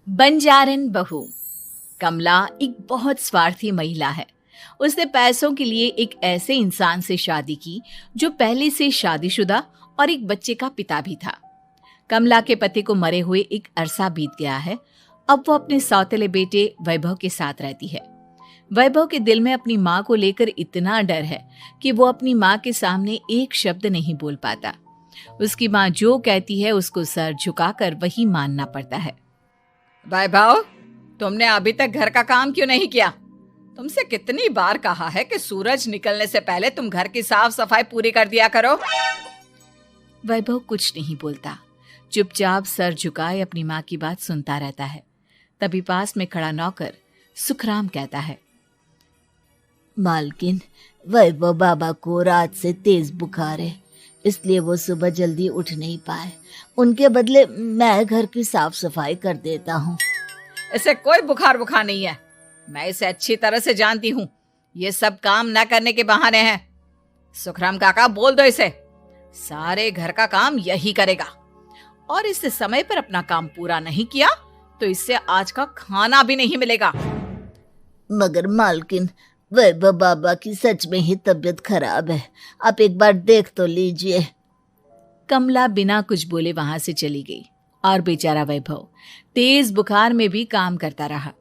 बंजारन बहू। कमला एक बहुत स्वार्थी महिला है। उसने पैसों के लिए एक ऐसे इंसान से शादी की जो पहले से शादीशुदा और एक बच्चे का पिता भी था। कमला के पति को मरे हुए एक अरसा बीत गया है। अब वो अपने सौतेले बेटे वैभव के साथ रहती है। वैभव के दिल में अपनी माँ को लेकर इतना डर है कि वो अपनी माँ के सामने एक शब्द नहीं बोल पाता। उसकी माँ जो कहती है उसको सर झुकाकर वही मानना पड़ता है। वैभव, तुमने अभी तक घर का काम क्यों नहीं किया? तुमसे कितनी बार कहा है कि सूरज निकलने से पहले तुम घर की साफ सफाई पूरी कर दिया करो। वैभव कुछ नहीं बोलता, चुपचाप सर झुकाए अपनी माँ की बात सुनता रहता है। तभी पास में खड़ा नौकर सुखराम कहता है, मालकिन, वैभव बाबा को रात से तेज बुखार है, इसलिए वो सुबह जल्दी उठ नहीं पाए। उनके बदले मैं घर की साफ सफाई कर देता हूँ। इसे कोई बुखार नहीं है। मैं इसे अच्छी तरह से जानती हूँ। ये सब काम न करने के बहाने हैं। सुखराम काका, बोल दो इसे, सारे घर का काम यही करेगा। और इससे समय पर अपना काम पूरा नहीं किया तो इससे आज का खाना भी नहीं मिलेगा। मगर मालकिन, वैभव बाबा की सच में ही तबीयत खराब है, आप एक बार देख तो लीजिए। कमला बिना कुछ बोले वहां से चली गई और बेचारा वैभव तेज बुखार में भी काम करता रहा।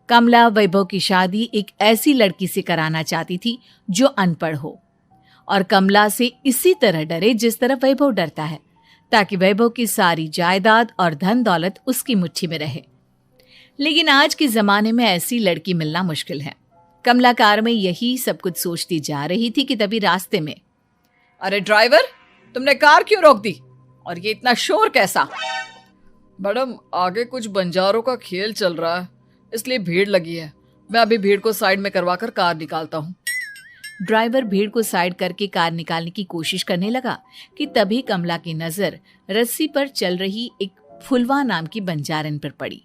कमला वैभव की शादी एक ऐसी लड़की से कराना चाहती थी जो अनपढ़ हो और कमला से इसी तरह डरे जिस तरह वैभव डरता है, ताकि वैभव की सारी जायदाद और धन दौलत उसकी मुट्ठी में रहे। लेकिन आज के जमाने में ऐसी लड़की मिलना मुश्किल है। कमला कार में यही सब कुछ सोचती जा रही थी कि तभी रास्ते में, अरे ड्राइवर, तुमने कार क्यों रोक दी? और ये इतना शोर कैसा? मैडम, आगे कुछ बंजारों का खेल चल रहा है, इसलिए भीड़ लगी है। मैं अभी भीड़ को साइड में करवाकर कार निकालता हूँ। ड्राइवर भीड़ को साइड करके कार निकालने की कोशिश करने लगा कि तभी कमला की नजर रस्सी पर चल रही एक फुलवा नाम की बंजारन पर पड़ी।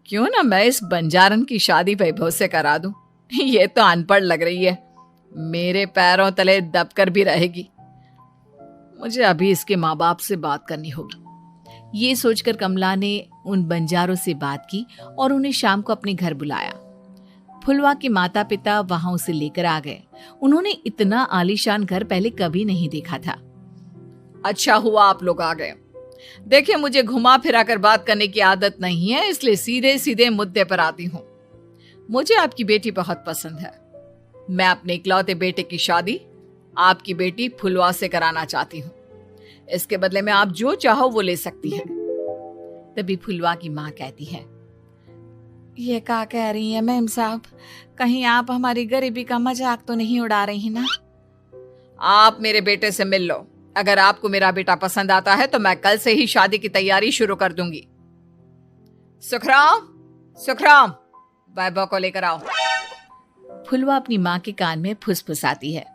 क्यों ना मैं इस बंजारन की शादी वैभव से करा दूं? ये तो अनपढ़ लग रही है, मेरे पैरों तले दबकर भी रहेगी। मुझे अभी इसके माँ बाप से बात करनी होगी। ये सोचकर कमला ने उन बंजारों से बात की और उन्हें शाम को अपने घर बुलाया। फुलवा के माता पिता वहां उसे लेकर आ गए। उन्होंने इतना आलीशान घर पहले कभी नहीं देखा था। अच्छा हुआ आप लोग आ गए। देखिए, मुझे घुमा फिरा कर बात करने की आदत नहीं है, इसलिए सीधे सीधे मुद्दे पर आती हूँ। मुझे आपकी बेटी बहुत पसंद है। मैं अपने इकलौते बेटे की शादी आपकी बेटी फुलवा से कराना चाहती हूँ। इसके बदले में आप जो चाहो वो ले सकती हैं। तभी फुलवा की माँ कहती है, ये क्या कह रही है मैम साहब? कहीं आप हमारी गरीबी का मजाक तो नहीं उड़ा रही ना? आप मेरे बेटे से मिल लो। अगर आपको मेरा बेटा पसंद आता है तो मैं कल से ही शादी की तैयारी शुरू कर दूंगी। सुखराम, वैभव को लेकर आओ। फुलवा अपनी माँ के कान में फुसफुसाती है,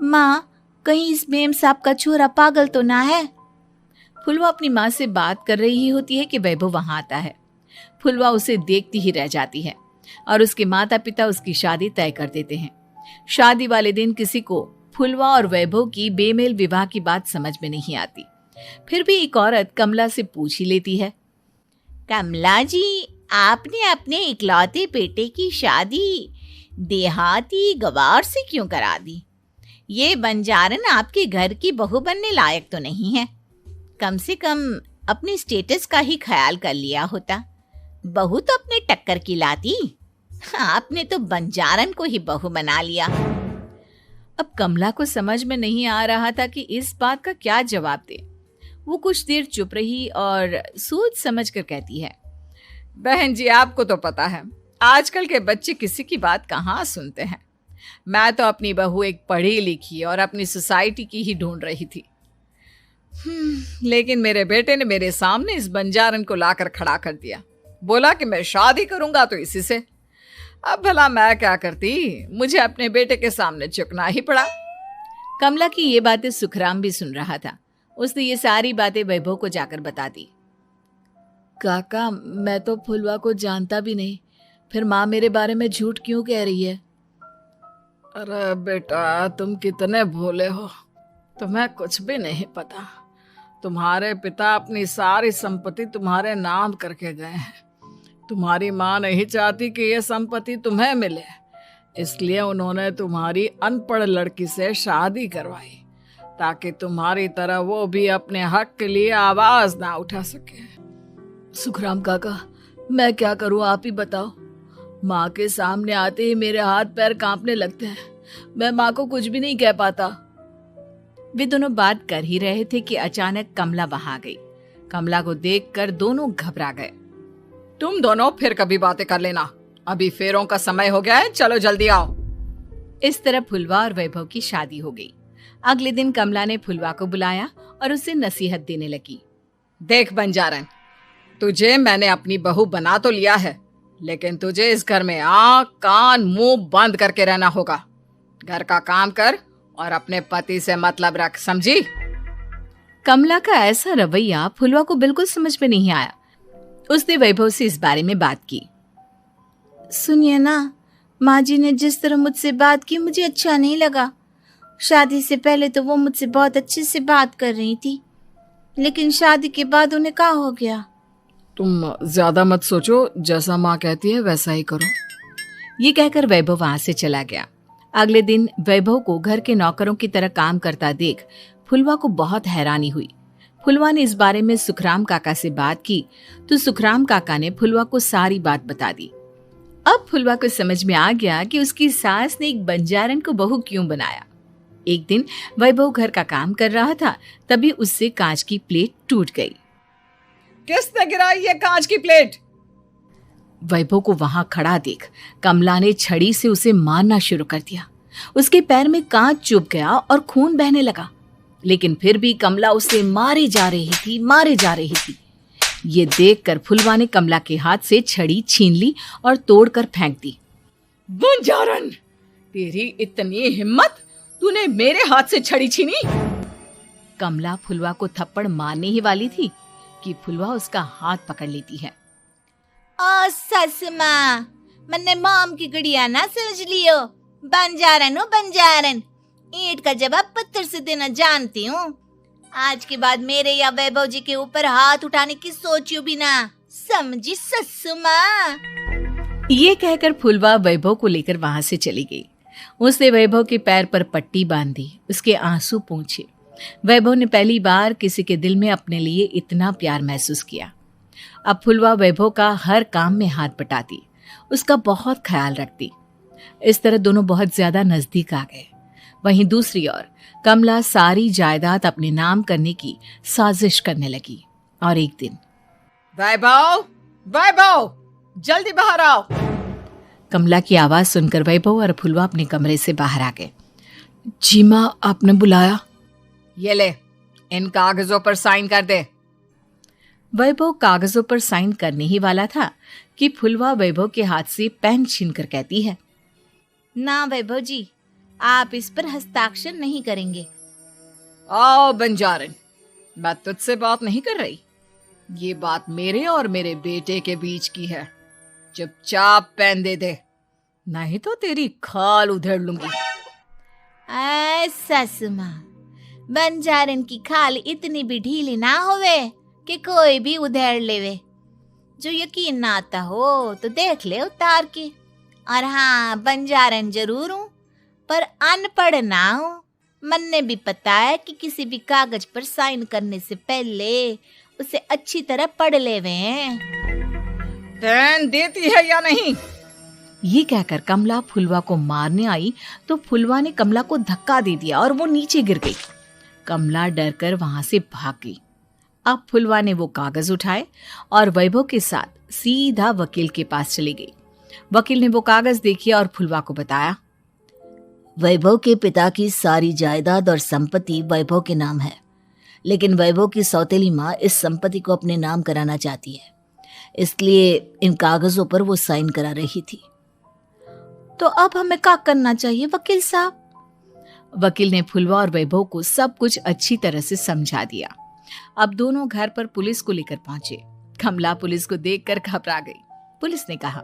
माँ, कहीं इस मेम साहब का छोरा पागल तो ना है? फुलवा अपनी माँ से बात कर रही होती है कि वैभव वहां आता है। फुलवा उसे देखती ही रह जाती है और उसके माता पिता उसकी शादी तय कर देते हैं। शादी वाले दिन किसी को फुलवा और वैभव की बेमेल विवाह की बात समझ में नहीं आती। फिर भी एक औरत कमला से पूछ ही लेती है, कमला जी, आपने अपने इकलौते बेटे की शादी देहाती गवार से क्यों करा दी? ये बंजारन आपके घर की बहू बनने लायक तो नहीं है। कम से कम अपने स्टेटस का ही ख्याल कर लिया होता। बहू तो अपने टक्कर की लाती, आपने तो बंजारन को ही बहू बना लिया। अब कमला को समझ में नहीं आ रहा था कि इस बात का क्या जवाब दे। वो कुछ देर चुप रही और सोच समझ कर कहती है, बहन जी, आपको तो पता है आजकल के बच्चे किसी की बात कहाँ सुनते हैं। मैं तो अपनी बहू एक पढ़ी लिखी और अपनी सोसाइटी की ही ढूंढ रही थी। लेकिन मेरे बेटे ने मेरे सामने इस बंजारन को लाकर खड़ा कर दिया। बोला कि मैं शादी करूंगा तो इसी से। अब भला मैं क्या करती, मुझे अपने बेटे के सामने झुकना ही पड़ा। कमला की ये बातें सुखराम भी सुन रहा था। उसने ये सारी बातें वैभव को जाकर बता दी। काका, मैं तो फुलवा को जानता भी नहीं, फिर माँ मेरे बारे में झूठ क्यों कह रही है? अरे बेटा, तुम कितने भोले हो, तुम्हें कुछ भी नहीं पता। तुम्हारे पिता अपनी सारी संपत्ति तुम्हारे नाम करके गए हैं। तुम्हारी माँ नहीं चाहती कि यह संपत्ति तुम्हें मिले, इसलिए उन्होंने तुम्हारी अनपढ़ लड़की से शादी करवाई ताकि तुम्हारी तरह वो भी अपने हक के लिए आवाज ना उठा सके। सुखराम काका, मैं क्या करूं, आप ही बताओ। माँ के सामने आते ही मेरे हाथ पैर कांपने लगते हैं। मैं माँ को कुछ भी नहीं कह पाता। वे दोनों बात कर ही रहे थे कि अचानक कमला वहां आ गई। कमला को देखकर दोनों घबरा गए। तुम दोनों फिर कभी बातें कर लेना, अभी फेरों का समय हो गया है, चलो जल्दी आओ। इस तरह फुलवा और वैभव की शादी हो गई। अगले दिन कमला ने फुलवा को बुलाया और उसे नसीहत देने लगी। देख बंजारन, तुझे मैंने अपनी बहू बना तो लिया है, लेकिन तुझे इस घर में आंख कान मुंह बंद करके रहना होगा। घर का काम कर और अपने पति से मतलब रख, समझी? कमला का ऐसा रवैया फुलवा को बिल्कुल समझ में नहीं आया। उसने वैभव से इस बारे में बात की। सुनिए ना, माँ जी ने जिस तरह मुझसे बात की मुझे अच्छा नहीं लगा। शादी से पहले तो वो मुझसे बहुत अच्छे से बात कर रही थी, लेकिन शादी के बाद उन्हें क्या हो गया? तुम ज्यादा मत सोचो, जैसा माँ कहती है वैसा ही करो। ये कहकर वैभव वहां से चला गया। अगले दिन वैभव को घर के नौकरों की तरह काम करता देख फुलवा को बहुत हैरानी हुई। फुलवा ने इस बारे में सुखराम काका से बात की तो सुखराम काका ने फुलवा को सारी बात बता दी। अब फुलवा को समझ में आ गया कि उसकी सास ने एक बंजारन को बहू क्यों बनाया। एक दिन वैभव घर का काम कर रहा था, तभी उससे कांच की प्लेट टूट गई। किसने गिराई ये कांच की प्लेट? वैभव को वहां खड़ा देख कमला ने छड़ी से उसे मारना शुरू कर दिया। उसके पैर में कांच चुभ गया और खून बहने लगा, लेकिन फिर भी कमला उसे मारे जा रही थी। ये देखकर फुलवा ने कमला के हाथ से छड़ी छीन ली और तोड़कर फेंक दी। बंजारन, तेरी इतनी हिम्मत, तूने मेरे हाथ से छड़ी छीनी? कमला फुलवा को थप्पड़ मारने ही वाली थी कि फुलवा उसका हाथ पकड़ लेती है। ओ सस माँ, मैंने मॉम की गुड़िया ना समझ लियो। बंजारन, ईंट का जवाब पत्थर से देना जानती हूँ। आज के बाद मेरे या वैभव जी के ऊपर हाथ उठाने की सोचियो भी ना, समझी ससु माँ? ये कहकर फुलवा वैभव को लेकर वहां से चली गई। उसने वैभव के पैर पर पट्टी बांधी, उसके आंसू पोंछे। वैभव ने पहली बार किसी के दिल में अपने लिए इतना प्यार महसूस किया। अब फुलवा वैभव का हर काम में हाथ बटाती, उसका बहुत ख्याल रखती। इस तरह दोनों बहुत ज्यादा नजदीक आ गए। वहीं दूसरी ओर कमला सारी जायदाद अपने नाम करने की साजिश करने लगी। और एक दिन, वैभव, जल्दी बाहर आओ। कमला की आवाज सुनकर वैभव और फुलवा अपने कमरे से बाहर आ गए। जी माँ, आपने बुलाया? ये ले, इन कागजों पर साइन कर दे। वैभव कागजों पर साइन करने ही वाला था कि फुलवा वैभव के हाथ से पेन छीनकर कहती है, ना वैभव जी, आप इस पर हस्ताक्षर नहीं करेंगे। आओ बंजारन, मैं तुझसे बात नहीं कर रही। ये बात मेरे और मेरे बेटे के बीच की है। चुपचाप पेन दे दे, नहीं तो तेरी खाल उधेड़ लूंगी। ससु माँ, बंजारन की खाल इतनी भी ढीली ना होवे कि कोई भी उधेड़ लेवे। जो यकीन ना आता हो तो देख ले उतार के। और हाँ, बंजारन जरूर हूँ पर अनपढ़ ना हूँ। मन्ने भी पता है कि किसी भी कागज पर साइन करने से पहले उसे अच्छी तरह पढ़ लेवे हैं। पेन देती है या नहीं? ये कहकर कमला फुलवा को मारने आई तो फुलवा ने कमला को धक्का दे दिया और वो नीचे गिर गई। कमला डरकर वहां से भाग गई। अब फुलवा ने वो कागज उठाए और वैभव के साथ सीधा वकील के पास चली गई। वकील ने वो कागज देखे और फुलवा को बताया, वैभव के पिता की सारी जायदाद और संपत्ति वैभव के नाम है, लेकिन वैभव की सौतेली माँ इस संपत्ति को अपने नाम कराना चाहती है, इसलिए इन कागजों पर वो साइन करा रही थी। तो अब हमें क्या करना चाहिए वकील साहब? वकील ने फुलवा और वैभव को सब कुछ अच्छी तरह से समझा दिया। अब दोनों घर पर पुलिस को लेकर पहुंचे। कमला पुलिस को देखकर घबरा गई। पुलिस ने कहा,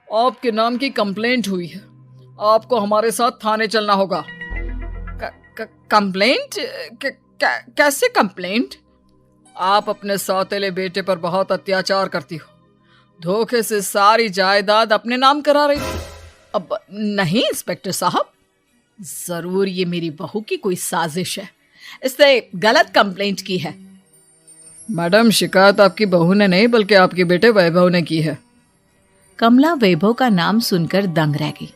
आपके नाम की कंप्लेंट हुई है, आपको हमारे साथ थाने चलना होगा। कंप्लेंट? कैसे कंप्लेंट? आप अपने सौतेले बेटे पर बहुत अत्याचार करती हो, धोखे से सारी जायदाद अपने नाम करा रही थी। अब नहीं इंस्पेक्टर साहब, जरूर ये मेरी बहू की कोई साजिश है, इसने गलत कंप्लेंट की है। मैडम, शिकायत आपकी बहू ने नहीं बल्कि आपके बेटे वैभव ने की है। कमला वैभव का नाम सुनकर दंग रह गई।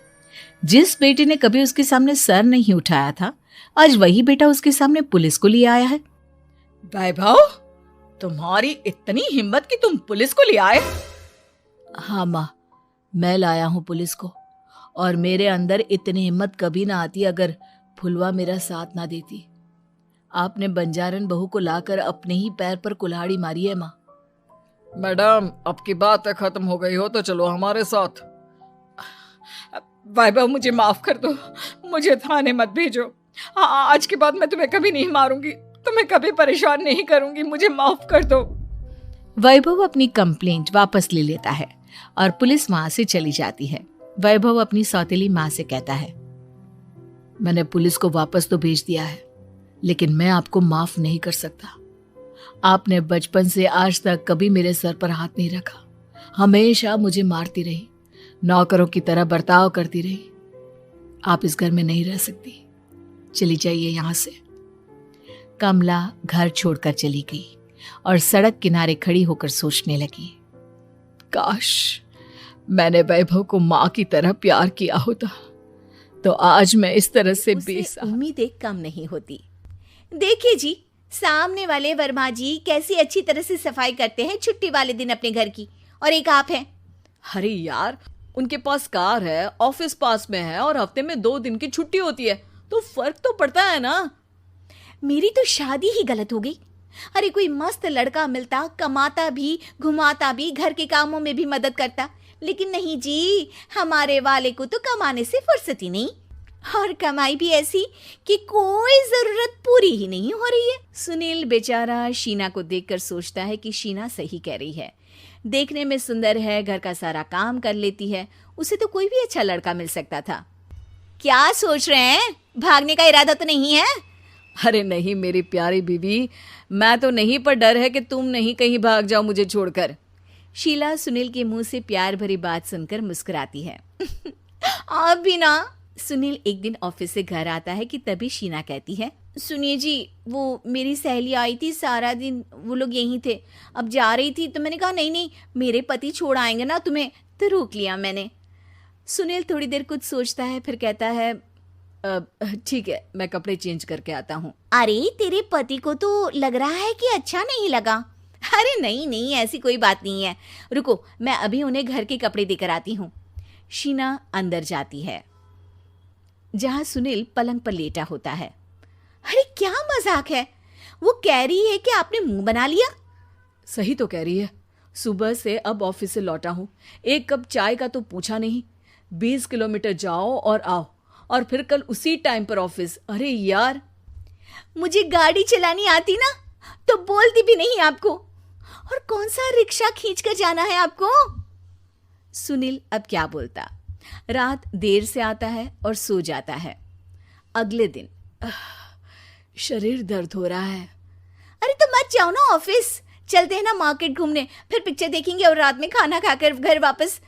जिस बेटे ने कभी उसके सामने सर नहीं उठाया था, आज वही बेटा उसके सामने पुलिस को लिए आया है। वैभव, तुम्हारी इतनी हिम्मत कि तुम पुलिस को ले आए? हाँ माँ, मैं लाया हूँ पुलिस को, और मेरे अंदर इतनी हिम्मत कभी ना आती अगर फुलवा मेरा साथ ना देती। आपने बंजारन बहू को लाकर अपने ही पैर पर कुल्हाड़ी मारी है माँ। मैडम, अब की बात खत्म हो गई हो तो चलो हमारे साथ। वैभव, मुझे माफ कर दो, मुझे थाने मत भेजो। आज के बाद मैं तुम्हें कभी नहीं मारूंगी, तुम्हें कभी परेशान नहीं करूंगी, मुझे माफ कर दो। वैभव अपनी कंप्लेंट वापस ले लेता है और पुलिस वहां से चली जाती है। वैभव अपनी सौतेली माँ से कहता है, मैंने पुलिस को वापस तो भेज दिया है, लेकिन मैं आपको माफ नहीं कर सकता। आपने बचपन से आज तक कभी मेरे सर पर हाथ नहीं रखा, हमेशा मुझे मारती रही, नौकरों की तरह बर्ताव करती रही। आप इस घर में नहीं रह सकती, चली जाइए यहां से। कमला घर छोड़कर चली गई और सड़क किनारे खड़ी होकर सोचने लगी, काश मैंने वैभव को माँ की तरह प्यार किया होता तो आज मैं इस तरह से उम्मीदें कम नहीं होती। देखिए जी, सामने वाले वर्मा जी कैसी अच्छी तरह से सफाई करते हैं छुट्टी वाले दिन अपने घर की, और एक आप हैं। अरे यार, उनके पास कार है, ऑफिस पास में है और हफ्ते में 2 दिन की छुट्टी होती है, तो फर्क तो पड़ता है ना। मेरी तो शादी ही गलत हो गई। अरे कोई मस्त लड़का मिलता, कमाता भी, घुमाता भी, घर के कामों में भी मदद करता, लेकिन नहीं जी, हमारे वाले को तो कमाने से फुर्सत ही नहीं, और कमाई भी ऐसी कि कोई जरूरत पूरी ही नहीं हो रही है। सुनील बेचारा शीना को देखकर सोचता है कि शीना सही कह रही है, देखने में सुंदर है, घर का सारा काम कर लेती है, उसे तो कोई भी अच्छा लड़का मिल सकता था। क्या सोच रहे हैं, भागने का इरादा तो नहीं है? अरे नहीं मेरी प्यारी बीवी, मैं तो नहीं, पर डर है कि तुम नहीं कहीं भाग जाओ मुझे छोड़कर। शीला सुनील के मुंह से प्यार भरी बात सुनकर मुस्कुराती है। आप भी ना। सुनील एक दिन ऑफिस से घर आता है कि तभी शीना कहती है, सुनिए जी, वो मेरी सहेली आई थी, सारा दिन वो लोग यहीं थे, अब जा रही थी तो मैंने कहा नहीं, मेरे पति छोड़ आएंगे ना तुम्हें, तो रोक लिया मैंने। सुनील थोड़ी देर कुछ सोचता है, फिर कहता है, ठीक है, मैं कपड़े चेंज करके आता हूँ। अरे तेरे पति को तो लग रहा है कि अच्छा नहीं लगा। अरे नहीं, ऐसी कोई बात नहीं है, रुको मैं अभी उन्हें घर के कपड़े देकर आती हूँ। शीना अंदर जाती है जहां सुनील पलंग पर लेटा होता है। अरे क्या मजाक है, वो कह रही है कि आपने मुंह बना लिया। सही तो कह रही है, सुबह से अब ऑफिस से लौटा हूँ, 1 कप चाय का तो पूछा नहीं, 20 किलोमीटर जाओ और आओ, और फिर कल उसी टाइम पर ऑफिस। अरे यार, मुझे गाड़ी चलानी आती ना तो बोलती भी नहीं आपको, और कौन सा रिक्शा खींच कर जाना है आपको। सुनील अब क्या बोलता। रात देर से आता है और सो जाता है। अगले दिन, शरीर दर्द हो रहा है। अरे तो मत जाओ ना ऑफिस, चलते हैं ना मार्केट घूमने, फिर पिक्चर देखेंगे और रात में खाना खाकर घर वापस।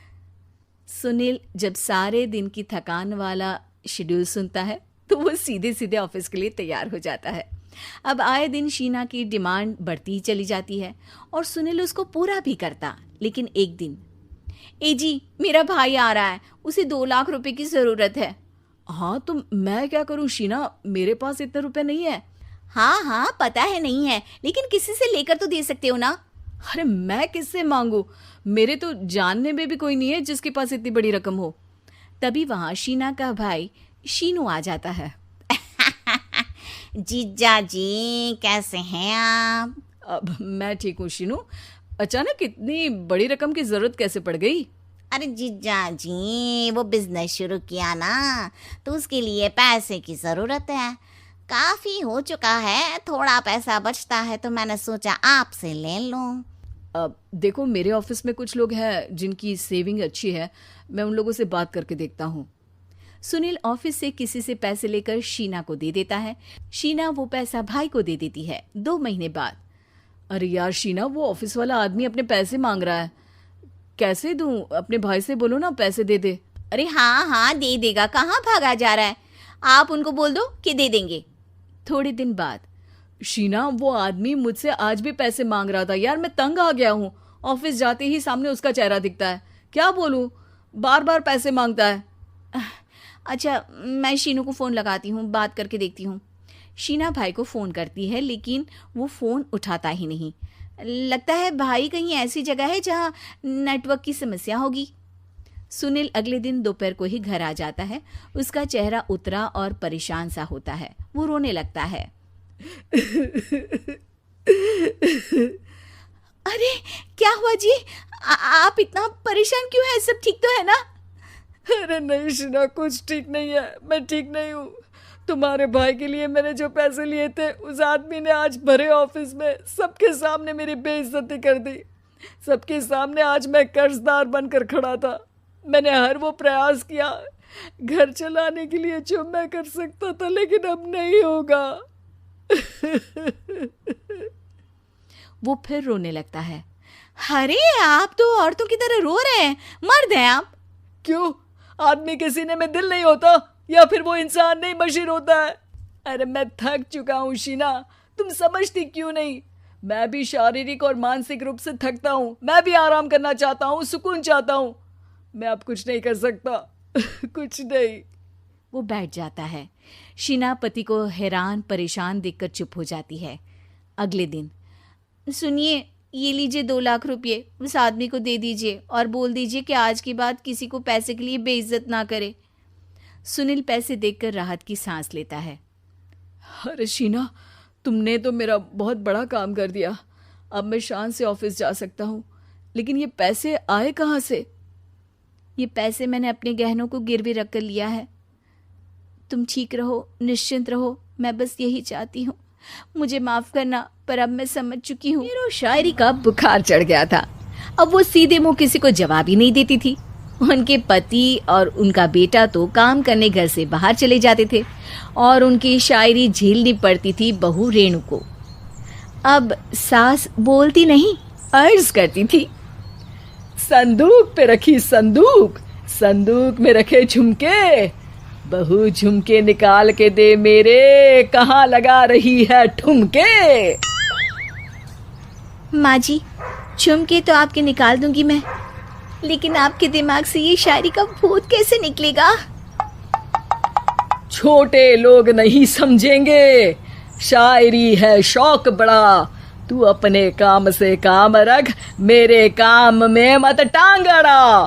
सुनील जब सारे दिन की थकान वाला शेड्यूल सुनता है तो वो सीधे सीधे ऑफिस के लिए तैयार हो जाता है। अब आए दिन शीना की डिमांड बढ़ती ही चली जाती है और सुनील उसको पूरा भी करता। लेकिन एक दिन, ए जी मेरा भाई आ रहा है, उसे 2 लाख रुपए की जरूरत है। हाँ तो मैं क्या करूं शीना, मेरे पास इतने रुपए नहीं है। हाँ पता है नहीं है, लेकिन किसी से लेकर तो दे सकते हो ना। अरे मैं किससे मांगू, मेरे तो जानने में भी कोई नहीं है जिसके पास इतनी बड़ी रकम हो। तभी वहां शीना का भाई शीनू आ जाता है। जीजा जी कैसे हैं आप? अब मैं ठीक हूँ शीनू, अचानक इतनी बड़ी रकम की जरूरत कैसे पड़ गई? अरे जीजा जी, वो बिजनेस शुरू किया ना तो उसके लिए पैसे की जरूरत है, काफी हो चुका है, थोड़ा पैसा बचता है तो मैंने सोचा आपसे ले लूं। अब देखो, मेरे ऑफिस में कुछ लोग हैं जिनकी सेविंग अच्छी है, मैं उन लोगों से बात करके देखता हूँ। सुनील ऑफिस से किसी से पैसे लेकर शीना को दे देता है। शीना वो पैसा भाई को दे देती है। 2 महीने बाद, अरे यार शीना, वो ऑफिस वाला आदमी अपने पैसे मांग रहा है, कैसे दूं? अपने भाई से बोलो ना पैसे दे दे। अरे हाँ हाँ दे देगा, कहाँ भागा जा रहा है, आप उनको बोल दो कि दे देंगे। थोड़े दिन बाद, शीना, वो आदमी मुझसे आज भी पैसे मांग रहा था यार, मैं तंग आ गया हूँ। ऑफिस जाते ही सामने उसका चेहरा दिखता है, क्या बोलूँ, बार बार पैसे मांगता है। अच्छा, मैं शीनू को फ़ोन लगाती हूँ, बात करके देखती हूँ। शीना भाई को फ़ोन करती है लेकिन वो फ़ोन उठाता ही नहीं। लगता है भाई कहीं ऐसी जगह है जहाँ नेटवर्क की समस्या होगी। सुनील अगले दिन दोपहर को ही घर आ जाता है। उसका चेहरा उतरा और परेशान सा होता है। वो रोने लगता है। अरे क्या हुआ जी, आप इतना परेशान क्यों हैं? सब ठीक तो है ना? अरे नहीं शीना, कुछ ठीक नहीं है, मैं ठीक नहीं हूँ। तुम्हारे भाई के लिए मैंने जो पैसे लिए थे, उस आदमी ने आज भरे ऑफिस में सबके सामने मेरी बेइज्जती कर दी। सबके सामने आज मैं कर्जदार बनकर खड़ा था। मैंने हर वो प्रयास किया घर चलाने के लिए जो मैं कर सकता था, लेकिन अब नहीं होगा। वो फिर रोने लगता है। अरे आप तो औरतों की तरह रो रहे हैं, मर्द हैं आप। क्यों? आदमी के सीने में दिल नहीं होता, या फिर वो इंसान नहीं बशीर होता है? अरे मैं थक चुका हूँ शीना, तुम समझती क्यों नहीं? मैं भी शारीरिक और मानसिक रूप से थकता हूँ। मैं भी आराम करना चाहता हूँ, सुकून चाहता हूँ। मैं अब कुछ नहीं कर सकता। कुछ नहीं। वो बैठ जाता है। शीना पति को हैरान परेशान देखकर चुप हो जाती है। अगले दिन, सुनिए, ये लीजिए 2 लाख रुपये, उस आदमी को दे दीजिए और बोल दीजिए कि आज के बाद किसी को पैसे के लिए बेइज्जत ना करे। सुनील पैसे देखकर राहत की सांस लेता है। अरे शीना, तुमने तो मेरा बहुत बड़ा काम कर दिया। अब मैं शान से ऑफिस जा सकता हूँ। लेकिन ये पैसे आए कहाँ से? ये पैसे मैंने अपने गहनों को गिरवी रख कर लिया है। तुम ठीक रहो, निश्चिंत रहो, मैं बस यही चाहती हूँ। मुझे माफ करना, पर अब मैं समझ चुकी हूँ। मेरी शायरी का बुखार चढ़ गया था। अब वो सीधे मुंह किसी को जवाब ही नहीं देती थी। उनके पति और उनका बेटा तो काम करने घर से बाहर चले जाते थे और उनकी शायरी झेलनी पड़ती थी बहू रेणु को। अब सास बोलती नहीं, अर्ज करती थी। संदूक पे रखी संदूक, संदूक में रखे झुमके, बहू झुमके निकाल के दे मेरे, कहाँ लगा रही है ठुमके। माँ जी, झुमके तो आपके निकाल दूंगी मैं, लेकिन आपके दिमाग से ये शायरी का भूत कैसे निकलेगा? छोटे लोग नहीं समझेंगे, शायरी है शौक बड़ा। तू अपने काम से काम रख, मेरे काम में मत टांग अड़ा।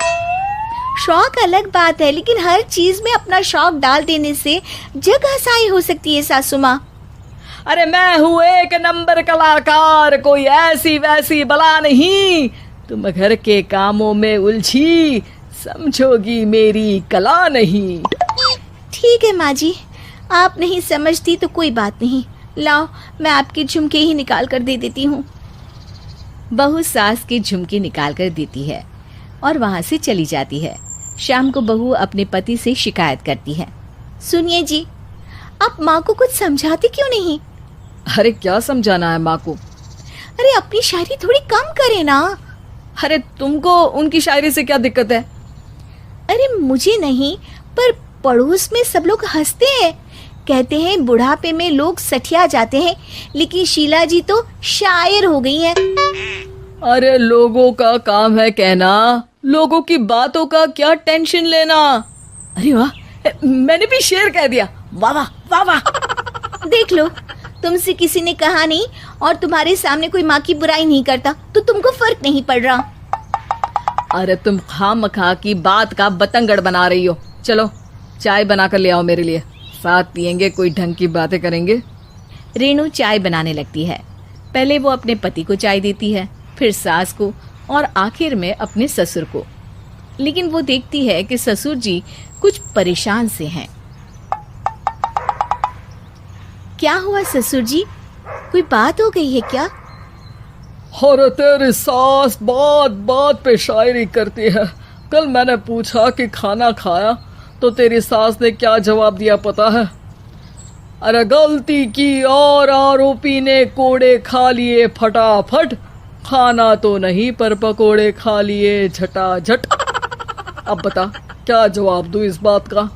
शौक अलग बात है, लेकिन हर चीज में अपना शौक डाल देने से जग हंसाई हो सकती है सासू माँ। अरे मैं हूँ 1 नंबर कलाकार, कोई ऐसी वैसी बला नहीं। तुम घर के कामों में उलझी, समझोगी मेरी कला नहीं। ठीक है माँ जी, आप नहीं समझती तो कोई बात नहीं। लाओ, मैं आपके झुमके ही निकाल कर दे देती हूँ। बहू सास के झुमके निकाल कर देती है और वहां से चली जाती है। शाम को बहू अपने पति से शिकायत करती है। सुनिए जी, आप माँ को कुछ समझाते क्यों नहीं? अरे क्या समझाना है माँ को? अरे अपनी शायरी थोड़ी कम करे ना। अरे तुमको उनकी शायरी से क्या दिक्कत है? अरे मुझे नहीं, पर पड़ोस में सब लोग हंसते हैं, कहते हैं बुढ़ापे में लोग सठिया जाते हैं, लेकिन शीला जी तो शायर हो गई हैं। अरे लोगों का काम है कहना, लोगों की बातों का क्या टेंशन लेना। अरे वाह, मैंने भी शेर कह दिया। वाह वाह वाह वाह। देख लो, तुमसे किसी ने कहा नहीं और तुम्हारे सामने कोई माँ की बुराई नहीं करता तो तुमको फर्क नहीं पड़ रहा। अरे तुम खामखा की बात का बतंगड़ बना रही हो। चलो चाय बना कर ले आओ मेरे लिए, साथ पियेंगे, कोई ढंग की बातें करेंगे। रेणु चाय बनाने लगती है। पहले वो अपने पति को चाय देती है, फिर सास को और आखिर में अपने ससुर को। लेकिन वो देखती है कि ससुर जी कुछ परेशान से हैं। क्या हुआ ससुर जी, कोई बात हो गई है क्या? अरे तेरी सास बात बात पे शायरी करती है। कल मैंने पूछा कि खाना खाया तो तेरी सास ने क्या जवाब दिया पता है? अरे गलती की और आरोपी ने कोड़े खा लिए फटाफट, खाना तो नहीं पर पकोड़े खा लिए झटाझट। अब बता क्या जवाब दूं इस बात का?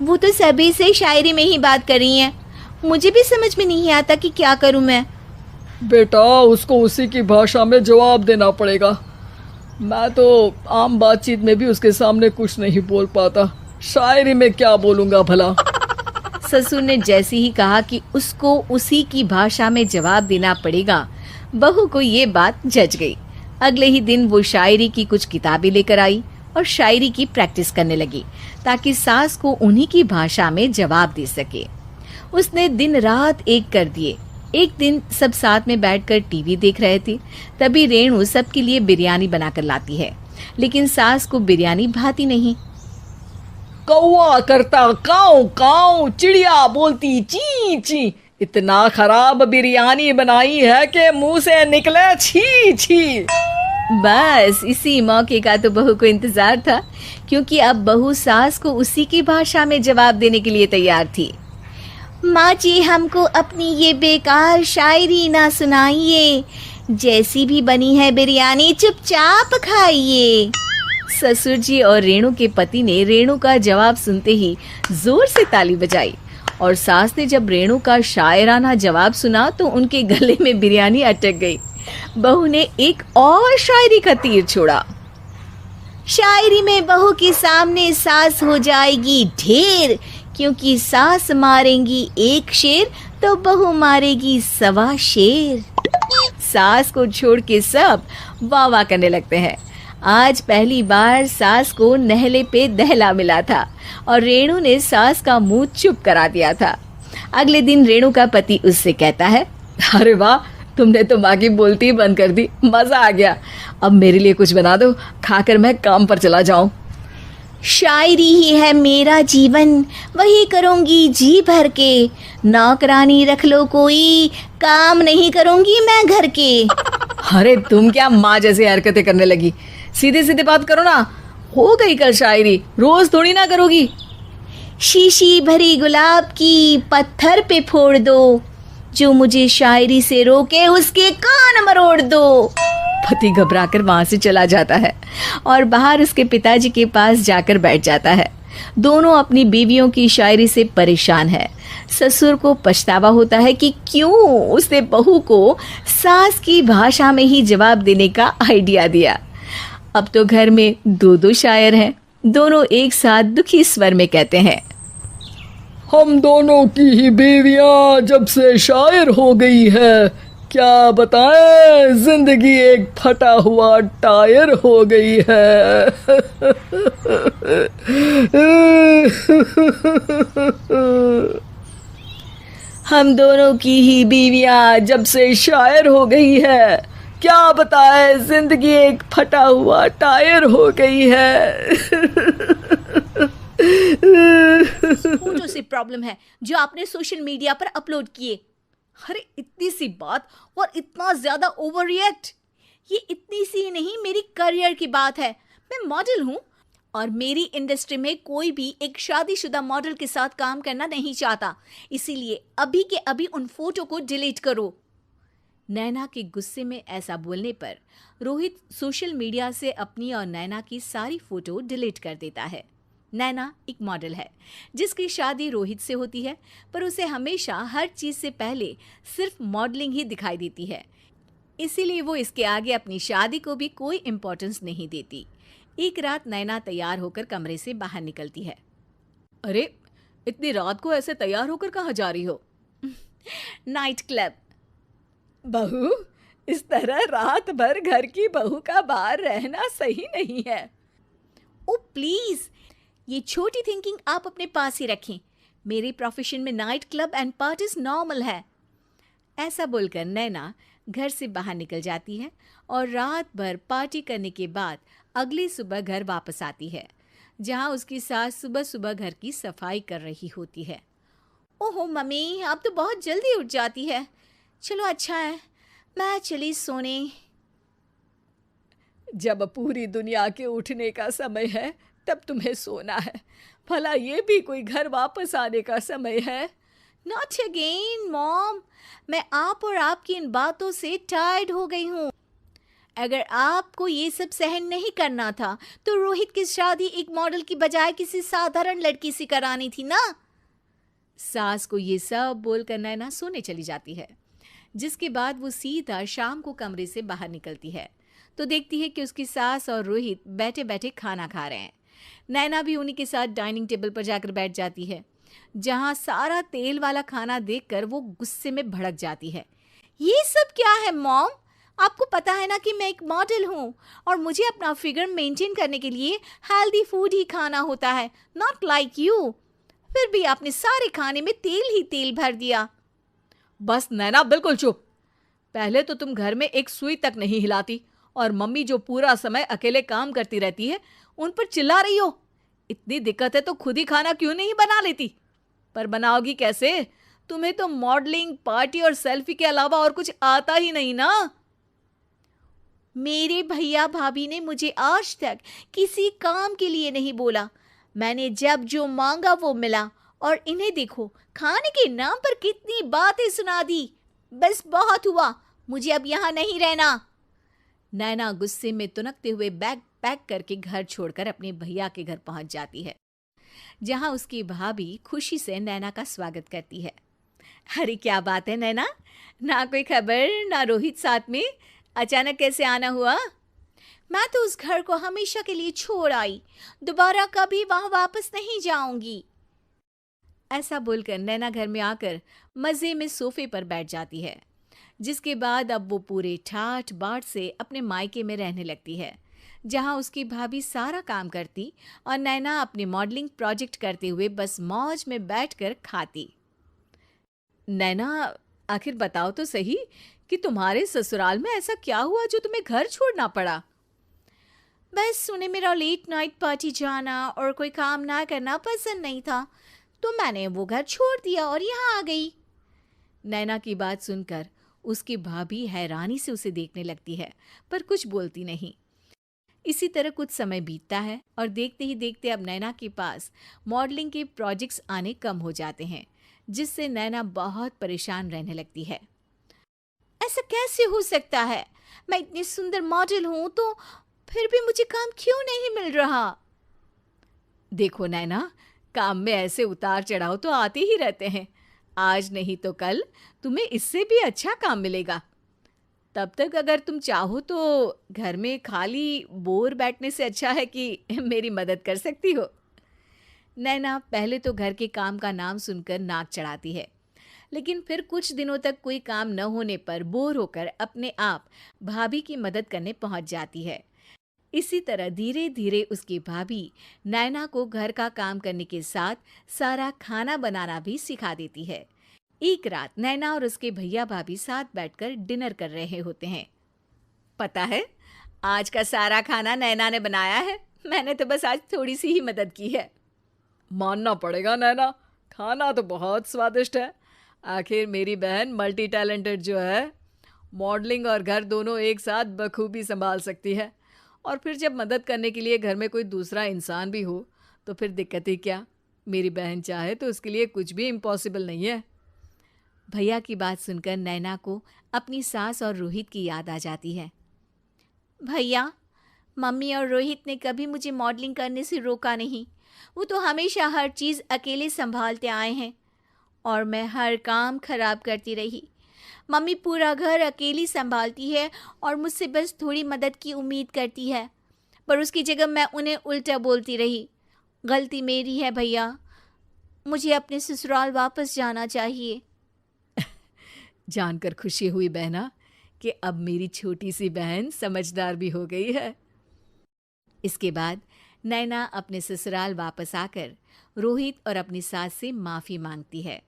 वो तो सभी से शायरी में ही बात कर रही हैं, मुझे भी समझ में नहीं आता कि क्या करूं मैं। बेटा उसको उसी की भाषा में जवाब देना पड़ेगा। मैं तो आम बातचीत में भी उसके सामने कुछ नहीं बोल पाता, शायरी में क्या बोलूंगा भला। ससुर ने जैसे ही कहा कि उसको उसी की भाषा में जवाब देना पड़ेगा, बहू को ये बात जच गई। अगले ही दिन वो शायरी की कुछ किताबें लेकर आई और शायरी की प्रैक्टिस करने लगी ताकि सास को उन्हीं की भाषा में जवाब दे सके। उसने दिन रात एक कर दिए। एक दिन सब साथ में बैठकर टीवी देख रहे थे, तभी रेणु सबके लिए बिरयानी बनाकर लाती है, लेकिन सास को बिरयानी भाती नहीं। कौवा करता काऊ काऊ, चिड़िया बोलती ची ची, इतना खराब बिरयानी बनाई है कि मुंह से निकले छी छी। बस इसी मौके का तो बहू को इंतजार था, क्योंकि अब बहू सास को उसी की भाषा में जवाब देने के लिए तैयार थी। माँ जी हमको अपनी ये बेकार शायरी ना सुनाइए, जैसी भी बनी है बिरयानी चुपचाप खाइए। ससुर जी और रेणु के पति ने रेणु का जवाब सुनते ही जोर से ताली बजाई और सास ने जब रेणु का शायराना जवाब सुना तो उनके गले में बिरयानी अटक गई। बहू ने एक और शायरी का तीर छोड़ा। शायरी में बहू के सामने सास हो जाएगी ढेर, क्योंकि सास मारेंगी एक शेर तो बहू मारेगी 1.25 शेर। सास को छोड़ के सब वाह वाह करने लगते हैं। आज पहली बार सास को नहले पे दहला मिला था और रेणु ने सास का मुंह चुप करा दिया था। अगले दिन रेणु का पति उससे कहता है, अरे वाह, तुमने तो माँ की बोलती ही बंद कर दी, मजा आ गया। अब मेरे लिए कुछ बना दो, खाकर मैं काम पर चला जाऊं। शायरी ही है मेरा जीवन, वही करूंगी जी भर के, नौकरानी रख लो कोई, काम नहीं करूंगी मैं घर के। अरे तुम क्या माँ जैसी हरकतें करने लगी, सीधे सीधे बात करो ना। हो गई कल शायरी, रोज थोड़ी ना करोगी। शीशी भरी गुलाब की पत्थर पे फोड़ दो, जो मुझे शायरी से रोके उसके कान मरोड़ दो। पति घबराकर वहां से चला जाता है और बाहर उसके पिताजी के पास जाकर बैठ जाता है। दोनों अपनी बीवियों की शायरी से परेशान है। ससुर को पछतावा होता है कि क्यों उसने बहू को सास की भाषा में ही जवाब देने का आइडिया दिया। अब तो घर में 2 शायर हैं। दोनों एक साथ दुखी स्वर में कहते हैं, हम दोनों की ही बीवियां जब से शायर हो गई है, क्या बताएं, जिंदगी एक फटा हुआ टायर हो गई है। हम दोनों की ही बीवियां जब से शायर हो गई है, क्या बताएं, जिंदगी एक फटा हुआ टायर हो गई है। फोटो से प्रॉब्लम है जो आपने सोशल मीडिया पर अपलोड किए। अरे इतनी सी बात और इतना ज्यादा ओवर रिएक्ट। ये इतनी सी नहीं, मेरी करियर की बात है। मैं मॉडल हूँ और मेरी इंडस्ट्री में कोई भी एक शादीशुदा मॉडल के साथ काम करना नहीं चाहता, इसीलिए अभी के अभी उन फोटो को डिलीट करो। नैना के गुस्से में ऐसा बोलने पर रोहित सोशल मीडिया से अपनी और नैना की सारी फोटो डिलीट कर देता है। नैना एक मॉडल है जिसकी शादी रोहित से होती है, पर उसे हमेशा हर चीज से पहले सिर्फ मॉडलिंग ही दिखाई देती है, इसीलिए वो इसके आगे अपनी शादी को भी कोई इम्पोर्टेंस नहीं देती। एक रात नैना तैयार होकर कमरे से बाहर निकलती है। अरे इतनी रात को ऐसे तैयार होकर कहाँ जा रही हो? Night club. बहू, इस तरह रात भर घर की बहू का बाहर रहना सही नहीं है। ओ प्लीज, ये छोटी थिंकिंग आप अपने पास ही रखें। मेरे प्रोफेशन में night club and parties normal है। ऐसा बोलकर नैना घर से बाहर निकल जाती है और रात भर पार्टी करने के बाद अगली सुबह घर वापस आती है, जहां उसकी सास सुबह सुबह घर की सफाई कर रही होती है। ओहो मम्मी, आप तो बहुत जल्दी उठ जाती है। चलो अच्छा है, मैं चली सोने। जब पूरी दुनिया के उठने का समय है तब तुम्हें सोना है। भला ये भी कोई घर वापस आने का समय है? नॉट अगेन मॉम, मैं आप और आपकी इन बातों से टायर्ड हो गई हूँ। अगर आपको ये सब सहन नहीं करना था तो रोहित की शादी एक मॉडल की बजाय किसी साधारण लड़की से करानी थी ना। सास को ये सब बोलकर नैना सोने चली जाती है, जिसके बाद वो सीधा शाम को कमरे से बाहर निकलती है तो देखती है कि उसकी सास और रोहित बैठे बैठे खाना खा रहे हैं। नैना भी उन्हीं के साथ डाइनिंग टेबल पर जाकर बैठ जाती है, जहां सारा तेल वाला खाना देखकर वो गुस्से में भड़क जाती है। ये सब क्या है मॉम? आपको पता है ना कि मैं एक मॉडल हूँ और मुझे अपना फिगर मेंटेन करने के लिए हेल्दी फूड ही खाना होता है, नॉट लाइक यू। फिर भी आपने सारे खाने में तेल ही तेल भर दिया। बस नैना, बिल्कुल चुप। पहले तो तुम घर में एक सुई तक नहीं हिलाती और मम्मी जो पूरा समय अकेले काम करती रहती है उन पर चिल्ला रही हो। इतनी दिक्कत है तो खुद ही खाना क्यों नहीं बना लेती? पर बनाओगी कैसे? तुम्हें तो मॉडलिंग, पार्टी और सेल्फी के अलावा और कुछ आता ही नहीं ना। मेरे भैया भाभी ने मुझे आज तक किसी काम के लिए नहीं बोला। मैंने जब जो मांगा वो मिला और इन्हें देखो, खाने के नाम पर कितनी बातें सुना दी। बस बहुत हुआ, मुझे अब यहाँ नहीं रहना। नैना गुस्से में तुनकते हुए बैग पैक करके घर छोड़कर अपने भैया के घर पहुंच जाती है, जहां उसकी भाभी खुशी से नैना का स्वागत करती है। अरे क्या बात है नैना, ना कोई खबर ना रोहित साथ में, अचानक कैसे आना हुआ? मैं तो उस घर को हमेशा के लिए छोड़ आई, दोबारा कभी वहां वापस नहीं जाऊंगी। ऐसा बोलकर नैना घर में आकर मजे में सोफे पर बैठ जाती है, जिसके बाद अब वो पूरे ठाठ बाट से अपने मायके में रहने लगती है, जहां उसकी भाभी सारा काम करती और नैना अपने मॉडलिंग प्रोजेक्ट करते हुए बस मौज में बैठकर खाती। नैना, आखिर बताओ तो सही कि तुम्हारे ससुराल में ऐसा क्या हुआ जो तुम्हें घर छोड़ना पड़ा? बस उन्हें मेरा लेट नाइट पार्टी जाना और कोई काम ना करना पसंद नहीं था, तो मैंने वो घर छोड़ दिया और यहाँ आ गई। नैना की बात सुनकर उसकी भाभी हैरानी से उसे देखने लगती है, पर कुछ बोलती नहीं। इसी तरह कुछ समय बीतता है और देखते ही देखते अब नैना के पास मॉडलिंग के प्रोजेक्ट्स आने कम हो जाते हैं, जिससे नैना बहुत परेशान रहने लगती है। ऐसा कैसे हो सकता है? मैं इतनी सुंदर मॉडल हूं तो फिर भी मुझे काम क्यों नहीं मिल रहा? देखो नैना, काम में ऐसे उतार चढ़ाव तो आते ही रहते हैं। आज नहीं तो कल तुम्हें इससे भी अच्छा काम मिलेगा। तब तक अगर तुम चाहो तो घर में खाली बोर बैठने से अच्छा है कि मेरी मदद कर सकती हो। नैना पहले तो घर के काम का नाम सुनकर नाक चढ़ाती है, लेकिन फिर कुछ दिनों तक कोई काम न होने पर बोर होकर अपने आप भाभी की मदद करने पहुंच जाती है। इसी तरह धीरे धीरे उसकी भाभी नैना को घर का काम करने के साथ सारा खाना बनाना भी सिखा देती है। एक रात नैना और उसके भैया भाभी साथ बैठकर डिनर कर रहे होते हैं। पता है, आज का सारा खाना नैना ने बनाया है, मैंने तो बस आज थोड़ी सी ही मदद की है। मानना पड़ेगा नैना, खाना तो बहुत स्वादिष्ट है। आखिर मेरी बहन मल्टी टैलेंटेड जो है, मॉडलिंग और घर दोनों एक साथ बखूबी संभाल सकती है। और फिर जब मदद करने के लिए घर में कोई दूसरा इंसान भी हो तो फिर दिक्कत ही क्या। मेरी बहन चाहे तो उसके लिए कुछ भी इम्पॉसिबल नहीं है। भैया की बात सुनकर नैना को अपनी सास और रोहित की याद आ जाती है। भैया, मम्मी और रोहित ने कभी मुझे मॉडलिंग करने से रोका नहीं। वो तो हमेशा हर चीज़ अकेले संभालते आए हैं और मैं हर काम खराब करती रही। मम्मी पूरा घर अकेली संभालती है और मुझसे बस थोड़ी मदद की उम्मीद करती है, पर उसकी जगह मैं उन्हें उल्टा बोलती रही। गलती मेरी है भैया, मुझे अपने ससुराल वापस जाना चाहिए। जानकर खुशी हुई बहना कि अब मेरी छोटी सी बहन समझदार भी हो गई है। इसके बाद नैना अपने ससुराल वापस आकर रोहित और अपनी सास से माफ़ी मांगती है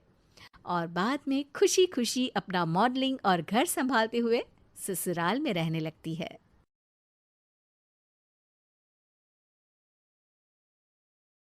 और बाद में खुशी खुशी अपना मॉडलिंग और घर संभालते हुए ससुराल में रहने लगती है।